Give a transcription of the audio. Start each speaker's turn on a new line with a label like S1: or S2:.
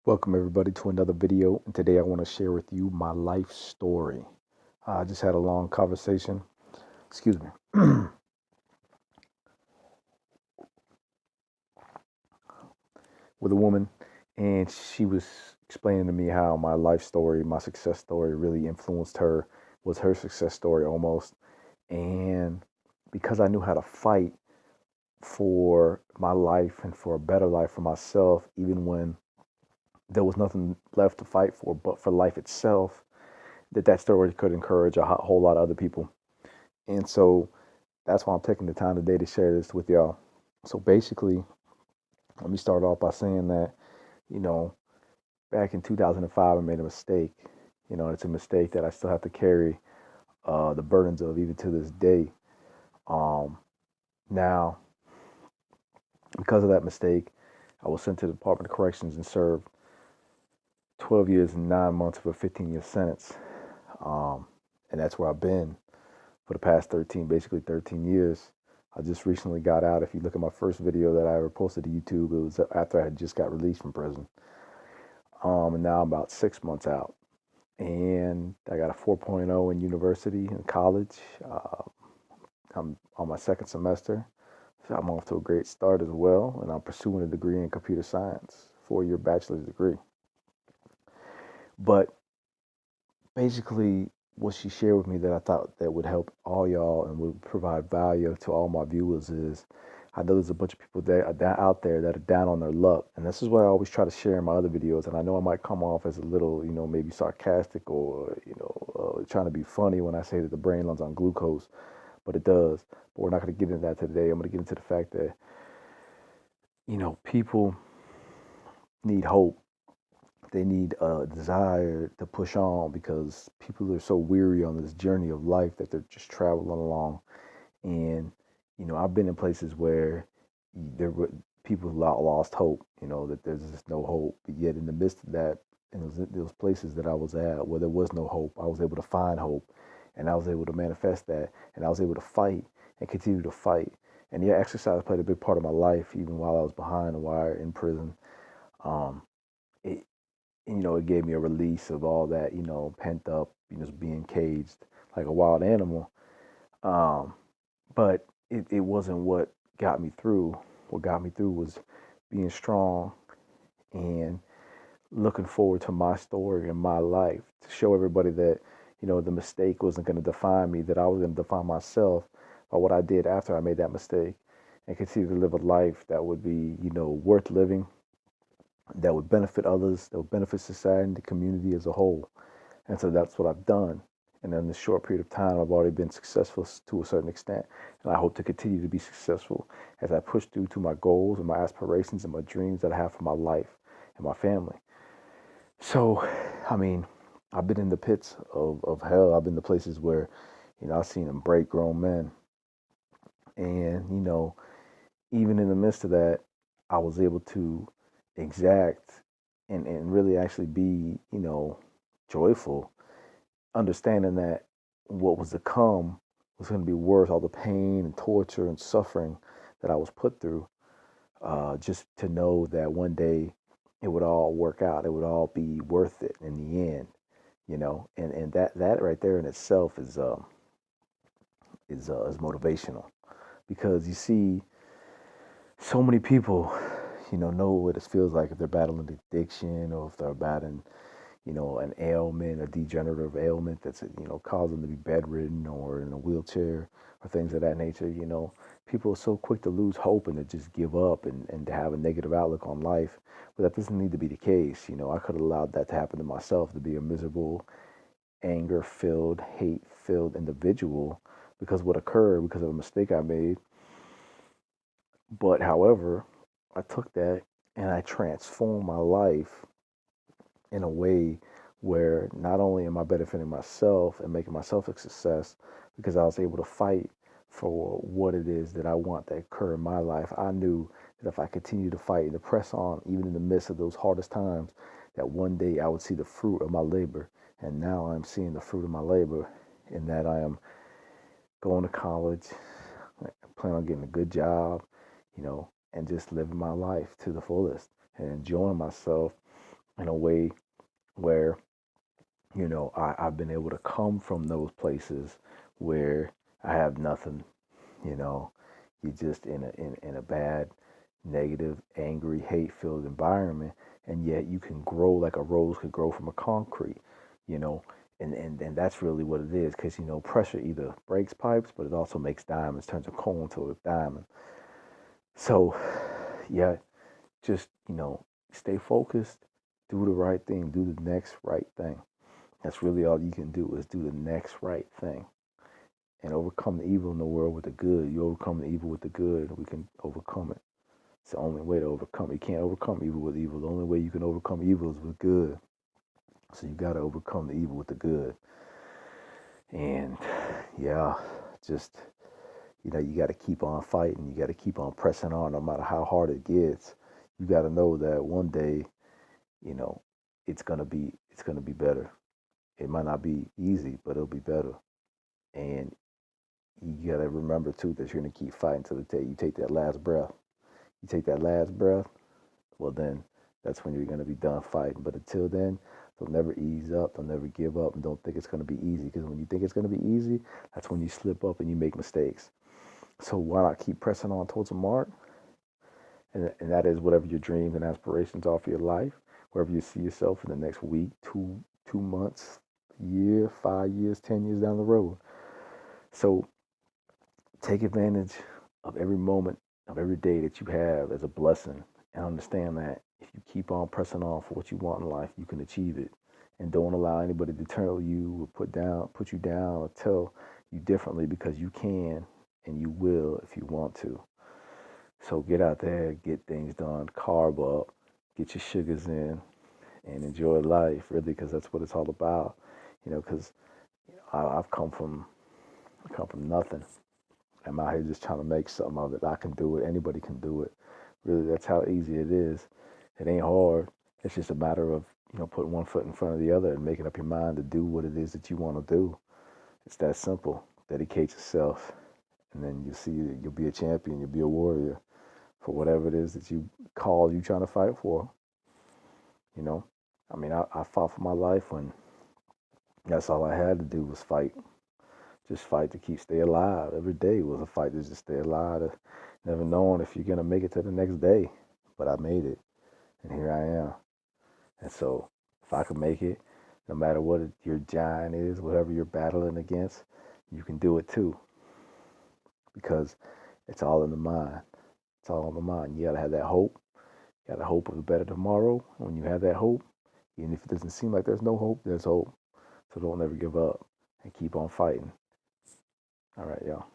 S1: Welcome everybody to another video, and today I want to share with you my life story. I just had a long conversation, excuse me, with a woman, and she was explaining to me how my life story, my success story really influenced her, was her success story almost. And because I knew how to fight for my life and for a better life for myself, even when there was nothing left to fight for but for life itself, that story could encourage a whole lot of other people. And so that's why I'm taking the time today to share this with y'all. So basically, let me start off by saying that, you know, back in 2005, I made a mistake. It's a mistake that I still have to carry the burdens of even to this day. Um, Now, because of that mistake, I was sent to the Department of Corrections and served 12 years and 9 months of a 15-year sentence. And that's where I've been for the past basically 13 years. I just recently got out. If you look at my first video that I ever posted to YouTube, it was after I had just got released from prison. And now I'm about 6 months out. And I got a 4.0 in university and college. I'm on my second semester. So I'm off to a great start as well. And I'm pursuing a degree in computer science, 4-year bachelor's degree. But basically, what she shared with me that I thought that would help all y'all and would provide value to all my viewers is, I know there's a bunch of people that are out there that are down on their luck, and this is what I always try to share in my other videos. And I know I might come off as a little, maybe sarcastic or trying to be funny when I say that the brain runs on glucose, but it does. But we're not going to get into that today. I'm going to get into the fact that people need hope. They need a desire to push on because people are so weary on this journey of life that they're just traveling along. And I've been in places where there were people lost hope. That there's just no hope. But yet, in the midst of that, in those places that I was at where there was no hope, I was able to find hope, and I was able to manifest that, and I was able to fight and continue to fight. And yeah, exercise played a big part of my life, even while I was behind the wire in prison. Um, it, it gave me a release of all that, pent up, being caged like a wild animal. Um, but it wasn't what got me through. What got me through was being strong and looking forward to my story and my life to show everybody that, the mistake wasn't going to define me, that I was going to define myself by what I did after I made that mistake and continue to live a life that would be, worth living, that would benefit others, that would benefit society and the community as a whole. And so that's what I've done. And in this short period of time, I've already been successful to a certain extent. And I hope to continue to be successful as I push through to my goals and my aspirations and my dreams that I have for my life and my family. So, I mean, I've been in the pits of hell. I've been to places where, I've seen them break grown men. And, even in the midst of that, I was able to exact and really actually be, joyful, understanding that what was to come was going to be worth all the pain and torture and suffering that I was put through, just to know that one day it would all work out. It would all be worth it in the end, and that right there in itself is motivational because you see so many people, know what it feels like if they're battling addiction or if they're battling an ailment, a degenerative ailment that's, caused them to be bedridden or in a wheelchair or things of that nature. People are so quick to lose hope and to just give up and to have a negative outlook on life. But that doesn't need to be the case. I could have allowed that to happen to myself, to be a miserable, anger-filled, hate-filled individual because what occurred because of a mistake I made. But however, I took that and I transformed my life in a way where not only am I benefiting myself and making myself a success because I was able to fight for what it is that I want to occur in my life. I knew that if I continued to fight and to press on, even in the midst of those hardest times, that one day I would see the fruit of my labor. And now I'm seeing the fruit of my labor in that I am going to college, I plan on getting a good job, and just living my life to the fullest and enjoying myself in a way where, I've been able to come from those places where I have nothing, you know, you're just in a bad, negative, angry, hate-filled environment, and yet you can grow like a rose could grow from a concrete, you know, and that's really what it is, because pressure either breaks pipes, but it also makes diamonds, turns a coal into a diamond. So, yeah, just stay focused, do the right thing, do the next right thing. That's really all you can do is do the next right thing and overcome the evil in the world with the good. You overcome the evil with the good, we can overcome it. It's the only way to overcome it. You can't overcome evil with evil. The only way you can overcome evil is with good. So you got to overcome the evil with the good. And yeah, just, you got to keep on fighting. You got to keep on pressing on no matter how hard it gets. You got to know that one day, you know, it's going to be better. It might not be easy, but it'll be better. And you got to remember too that you're going to keep fighting till the day you take that last breath. You take that last breath, well then that's when you're going to be done fighting. But until then, don't never ease up, don't never give up, and don't think it's going to be easy, because when you think it's going to be easy, that's when you slip up and you make mistakes. So why not keep pressing on towards a mark? And that is whatever your dreams and aspirations are for your life, wherever you see yourself in the next week, 2 months, year, 5 years, 10 years down the road. So take advantage of every moment of every day that you have as a blessing, and understand that if you keep on pressing on for what you want in life, you can achieve it. And don't allow anybody to tell you or put you down or tell you differently, because you can and you will if you want to. So get out there, get things done, carb up, get your sugars in, and enjoy life, really, because that's what it's all about. Because I've come from nothing. I'm out here just trying to make something of it. I can do it. Anybody can do it. Really, that's how easy it is. It ain't hard. It's just a matter of, putting one foot in front of the other and making up your mind to do what it is that you want to do. It's that simple. Dedicate yourself, and then you see that you'll be a champion. You'll be a warrior for whatever it is that you trying to fight for. You know, I mean, I fought for my life when that's all I had to do was fight. Just fight to stay alive. Every day was a fight to just stay alive. Never knowing if you're gonna make it to the next day, but I made it, and here I am. And so, if I can make it, no matter what your giant is, whatever you're battling against, you can do it too, because it's all in the mind. It's all in the mind. You gotta have that hope. You gotta hope of a better tomorrow. When you have that hope, even if it doesn't seem like there's no hope, there's hope. So don't ever give up and keep on fighting. All right, y'all.